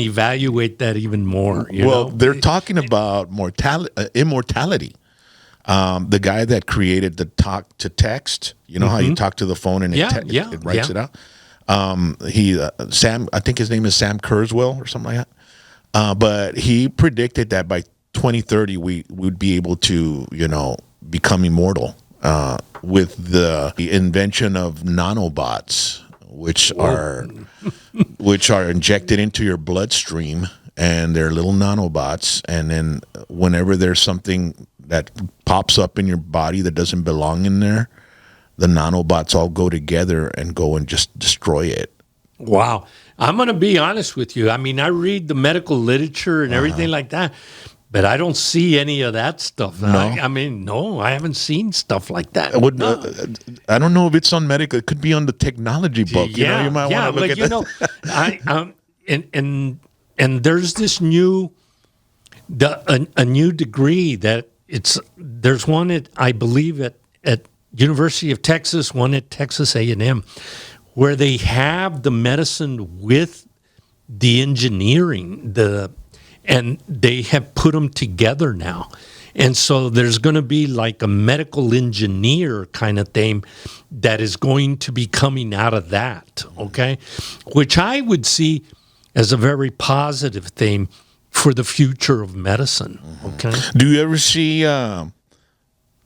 evaluate that even more. They're talking about immortality. The guy that created the talk to text, how you talk to the phone and it writes it out. Sam, I think his name is Sam Kurzweil or something like that. But he predicted that by 2030 we would be able to, become immortal with the invention of nanobots, which are injected into your bloodstream, and they're little nanobots. And then whenever there's something that pops up in your body that doesn't belong in there, the nanobots all go together and go and just destroy it. Wow. I'm going to be honest with you. I mean, I read the medical literature and everything like that, but I don't see any of that stuff. No? I haven't seen stuff like that. I don't know if it's on medical. It could be on the technology book. You might want to look at that. And there's this new degree that there's one I believe at University of Texas, one at Texas A&M, where they have the medicine with the engineering, and they have put them together now. And so there's going to be like a medical engineer kind of thing that is going to be coming out of that, okay? Which I would see as a very positive thing for the future of medicine, okay? Do you ever see a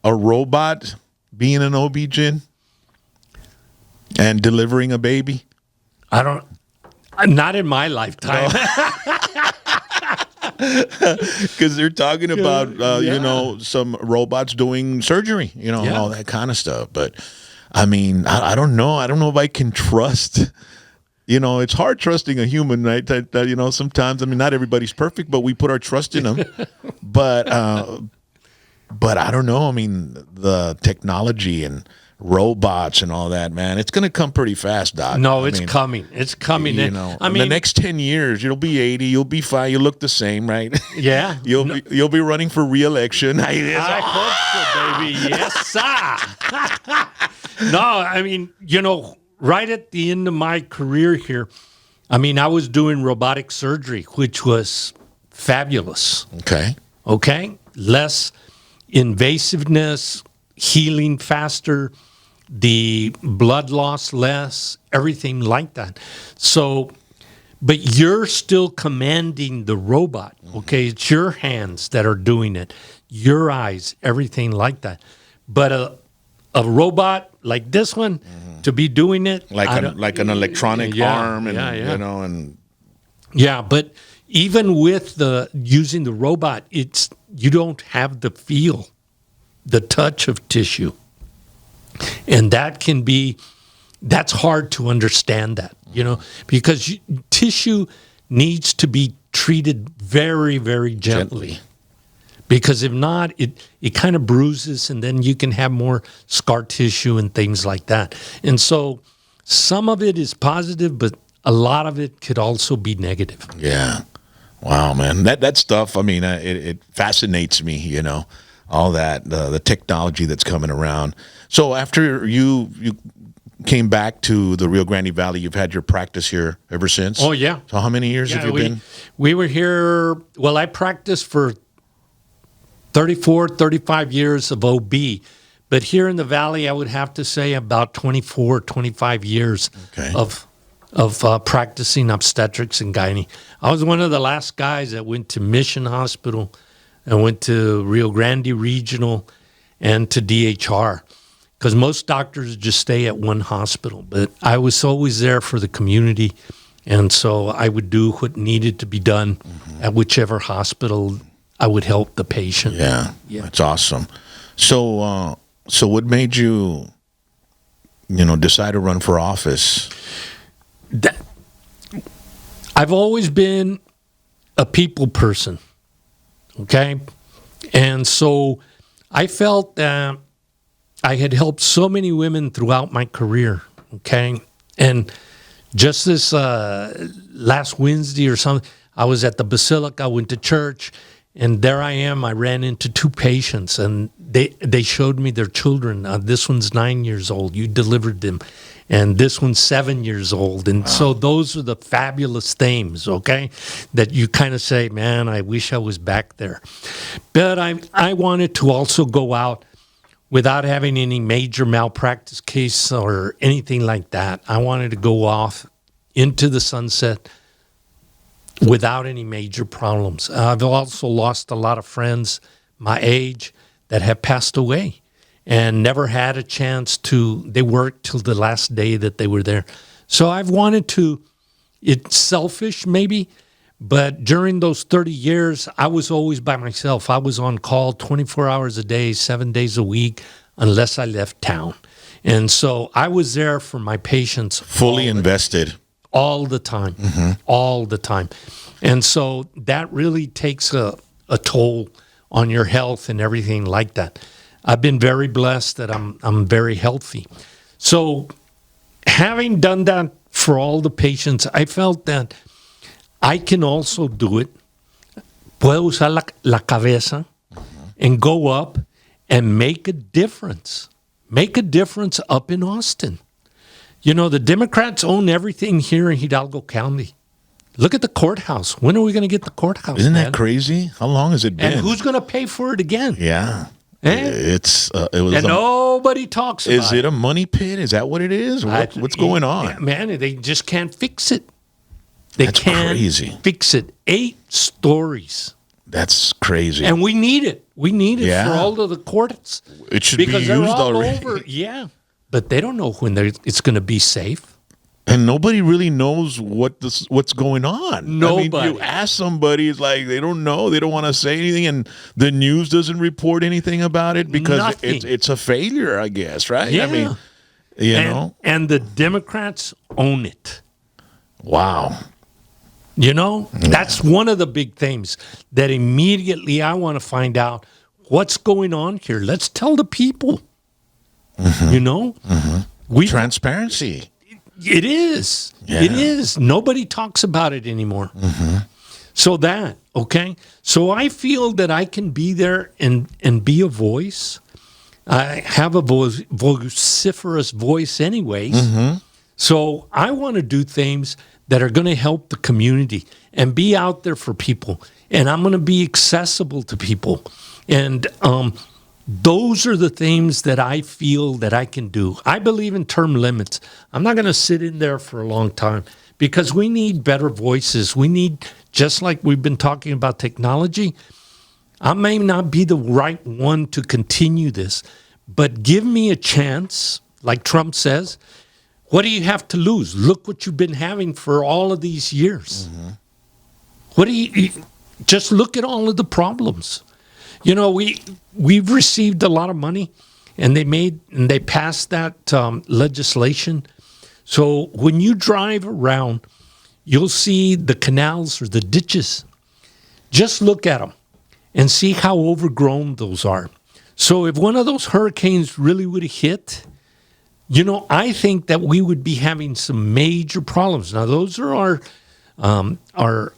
robot being an OB-GYN and delivering a baby? Not in my lifetime. Because they're talking about, some robots doing surgery, all that kind of stuff. But, I mean, I don't know. I don't know if I can trust. It's hard trusting a human, right? That sometimes, I mean, not everybody's perfect, but we put our trust in them. But I don't know. I mean, the technology and robots and all that, man, it's going to come pretty fast, Doc. No, it's coming. It's coming. In the next 10 years, you'll be 80, you'll be fine, you look the same, right? Yeah. You'll be running for re-election. I hope so, baby. Yes, sir. No, I mean, right at the end of my career here, I mean, I was doing robotic surgery, which was fabulous. Okay? Less invasiveness, healing faster, the blood loss less, everything like that. So, but you're still commanding the robot, okay? It's your hands that are doing it, your eyes, everything like that. But a robot like this one to be doing it. Like an electronic arm and, and. Yeah, but even with using the robot, you don't have the feel, the touch of tissue. And that's hard to understand that, because tissue needs to be treated very, very gently. Because if not, it kind of bruises, and then you can have more scar tissue and things like that. And so some of it is positive, but a lot of it could also be negative. Yeah. Wow, man. That stuff, I mean, it fascinates me, all that, the technology that's coming around. So after you came back to the Rio Grande Valley, you've had your practice here ever since? Oh, yeah. So how many years have you been? We were here, I practiced for 34, 35 years of OB. But here in the Valley, I would have to say about 24, 25 years of practicing obstetrics and gynae. I was one of the last guys that went to Mission Hospital and went to Rio Grande Regional and to DHR, because most doctors just stay at one hospital. But I was always there for the community, and so I would do what needed to be done at whichever hospital I would help the patient. Yeah. That's awesome. So what made you, decide to run for office? I've always been a people person, okay? And so I felt that I had helped so many women throughout my career, okay? And just this last Wednesday or something, I was at the Basilica, I went to church, and there I am. I ran into two patients, and they showed me their children. This one's 9 years old. You delivered them. And this one's 7 years old. And so those are the fabulous things, okay, that you kind of say, man, I wish I was back there. But I wanted to also go out without having any major malpractice case or anything like that. I wanted to go off into the sunset without any major problems. I've also lost a lot of friends my age that have passed away and never had a chance they worked till the last day that they were there. So I've wanted to, it's selfish maybe, but during those 30 years, I was always by myself. I was on call 24 hours a day, 7 days a week, unless I left town. And so I was there for my patients. Fully invested. All the time, all the time. And so that really takes a toll on your health and everything like that. I've been very blessed that I'm very healthy. So having done that for all the patients, I felt that I can also do it. Puedo usar la cabeza and go up and make a difference. Make a difference up in Austin. The Democrats own everything here in Hidalgo County. Look at the courthouse. When are we going to get the courthouse? Isn't that crazy? How long has it been? And who's going to pay for it again? Yeah. It was. And nobody talks about it. Is it a money pit? Is that what it is? What's going on? Man, they just can't fix it. That's crazy. Fix it. 8 stories. That's crazy. And we need it. We need it for all of the courts. It should be used they're all already. Over. Yeah. But they don't know when it's going to be safe. And nobody really knows what's going on. Nobody. I mean, you ask somebody, it's like they don't know. They don't want to say anything, and the news doesn't report anything about it because it's a failure, I guess, right? Yeah. I mean, you know. And the Democrats own it. Wow. That's one of the big things that immediately I want to find out what's going on here. Let's tell the people. Transparency. It is. Yeah. It is. Nobody talks about it anymore. So So I feel that I can be there and be a voice. I have a vociferous voice anyways. So I want to do things that are going to help the community and be out there for people. And I'm going to be accessible to people. And those are the things that I feel that I can do. I believe in term limits. I'm not going to sit in there for a long time because we need better voices. We need, just like we've been talking about technology, I may not be the right one to continue this, But give me a chance, like Trump says. What do you have to lose? Look what you've been having for all of these years. What do you just look at all of the problems? You know, we've received a lot of money, and they passed that legislation. So when you drive around, you'll see the canals or the ditches. Just look at them and see how overgrown those are. So if one of those hurricanes really would have hit, you know, I think that we would be having some major problems. Now, those are our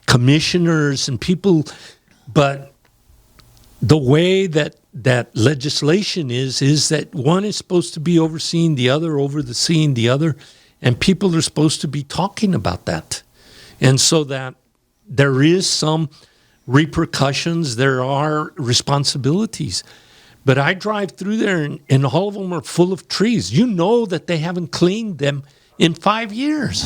commissioners and people, but the way that legislation is that one is supposed to be overseeing the other, overseeing the other, and people are supposed to be talking about that. And so that there is some repercussions, there are responsibilities. But I drive through there, and all of them are full of trees. You know that they haven't cleaned them in 5 years.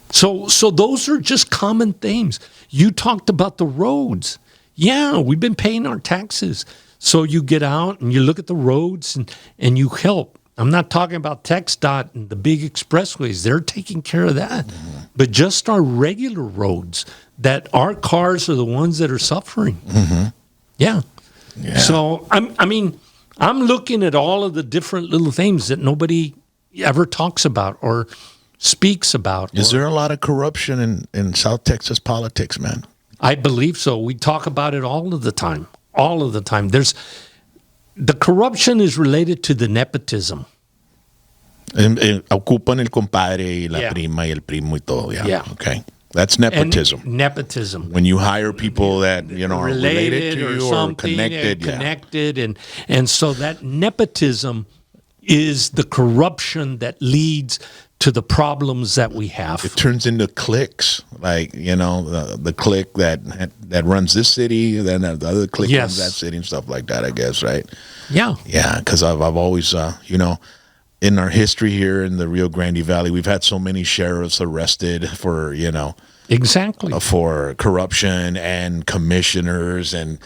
So those are just common things. You talked about the roads. Yeah, we've been paying our taxes. So you get out and you look at the roads and you help. I'm not talking about TxDOT and the big expressways. They're taking care of that. But just our regular roads, that our cars are the ones that are suffering. Yeah. So, I'm looking at all of the different little things that nobody ever talks about or speaks about. Is there a lot of corruption in South Texas politics, man? I believe so. We talk about it all of the time. All of the time. The corruption is related to the nepotism. Ocupan el compadre y la prima y el primo y todo. Yeah. Okay. That's nepotism. And nepotism. When you hire people that, you know, are related to you or connected. And so that nepotism is the corruption that leads to the problems that we have. It turns into cliques, like, you know, the clique that runs this city, then the other clique runs that city and stuff like that, I guess, right? Yeah. Yeah, because I've always, you know, in our history here in the Rio Grande Valley, we've had so many sheriffs arrested for, you know, for corruption, and commissioners and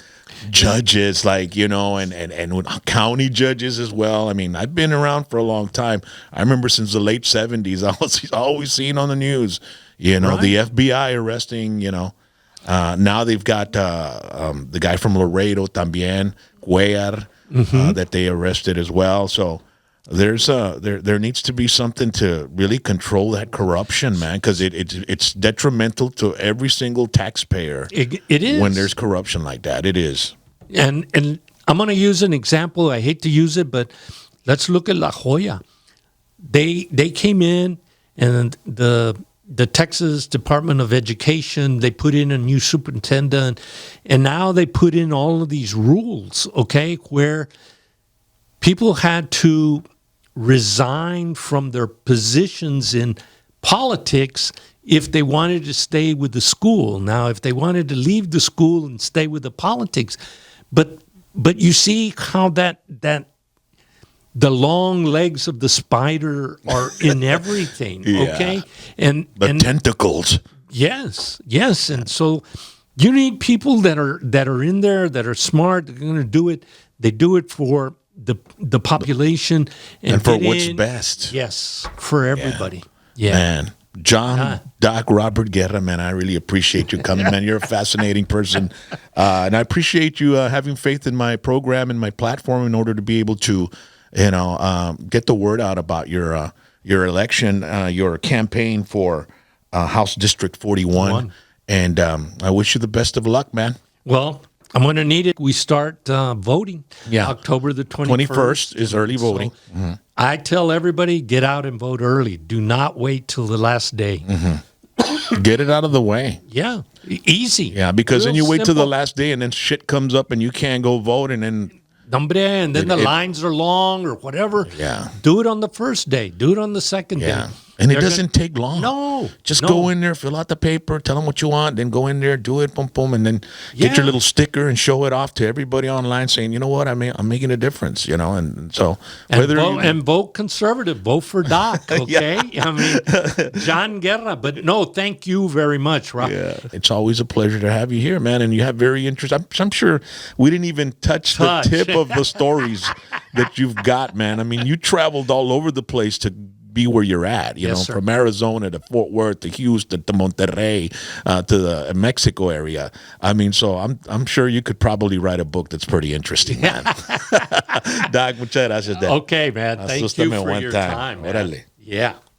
judges, like, you know, and county judges as well. I mean, I've been around for a long time. I remember since the late 70s, I was always seen on the news, you know, the FBI arresting, you know. Now they've got the guy from Laredo también, Guerra, that they arrested as well. So there's there needs to be something to really control that corruption, man, because it's detrimental to every single taxpayer. It is when there's corruption like that. It is. And I'm going to use an example. I hate to use it, but let's look at La Jolla. They came in, and the Texas Department of Education, they put in a new superintendent, and now they put in all of these rules, okay, where people had to resign from their positions in politics if they wanted to stay with the school. Now, if they wanted to leave the school and stay with the politics, but you see how that the long legs of the spider are in everything, okay? And the tentacles. Yes, and so you need people that are in there, that are smart, they're going to do it. They do it for the population and for what's best. Yes, for everybody. Yeah. Man, John Doc Robert Guerra, man, I really appreciate you coming, man. You're a fascinating person. And I appreciate you having faith in my program and my platform in order to be able to, you know, get the word out about your election, your campaign for House District 41. And I wish you the best of luck, man. Well, I'm going to need it. We start voting October the 21st. 21st is early voting. So I tell everybody, get out and vote early. Do not wait till the last day. Get it out of the way. Yeah, easy. Yeah, because then you wait till the last day and then shit comes up and you can't go vote and then... And then the lines are long or whatever. Yeah. Do it on the first day. Do it on the second day. And it doesn't take long. No. Just no. go in there, fill out the paper, tell them what you want, then go in there, do it, boom, boom, and then get your little sticker and show it off to everybody online saying, you know what, I'm making a difference, you know. And so and vote conservative, vote for Doc, okay? I mean, John Guerra. But no, thank you very much, Rob. Yeah, it's always a pleasure to have you here, man. And you have very interesting. I'm sure we didn't even touch the tip of the stories that you've got, man. I mean, you traveled all over the place to be where you're at, you know, sir. from Arizona to Fort Worth to Houston to Monterrey to the Mexico area. I mean, so I'm sure you could probably write a book that's pretty interesting, man. Doc, muchas gracias, Dad. Okay, man. Thank you for your time, man. Órale. Yeah.